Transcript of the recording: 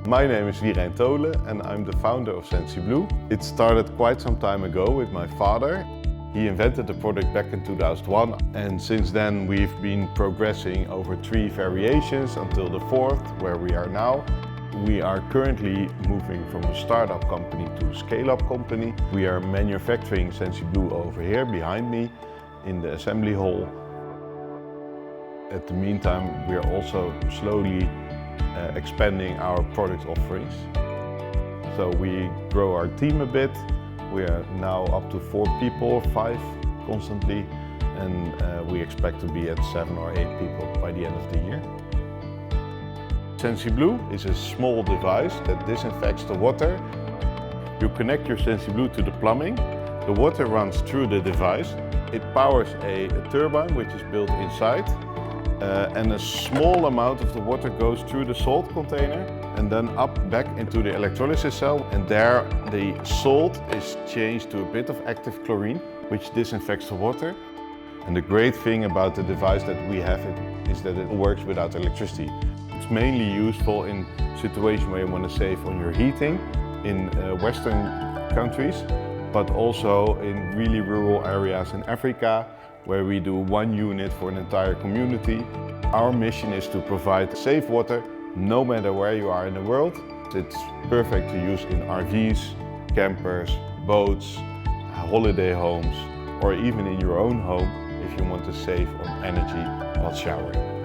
My name is Wierijn Tolen and I'm the founder of Sensiblue. It started quite some time ago with my father. He invented the product back in 2001 and since then we've been progressing over 3 variations until the 4th, where we are now. We are currently moving from a startup company to a scale-up company. We are manufacturing Sensiblue over here behind me in the assembly hall. At the meantime, we are also slowly expanding our product offerings. So we grow our team a bit. We are now up to 4 people, 5 constantly, and we expect to be at 7 or 8 people by the end of the year. Sensiblue is a small device that disinfects the water. You connect your Sensiblue to the plumbing. The water runs through the device. It powers a turbine which is built inside. And a small amount of the water goes through the salt container and then up back into the electrolysis cell, and there the salt is changed to a bit of active chlorine which disinfects the water. And the great thing about the device that we have is that it works without electricity. It's mainly useful in situations where you want to save on your heating in Western countries, but also in really rural areas in Africa, where we do 1 unit for an entire community. Our mission is to provide safe water no matter where you are in the world. It's perfect to use in RVs, campers, boats, holiday homes, or even in your own home if you want to save on energy while showering.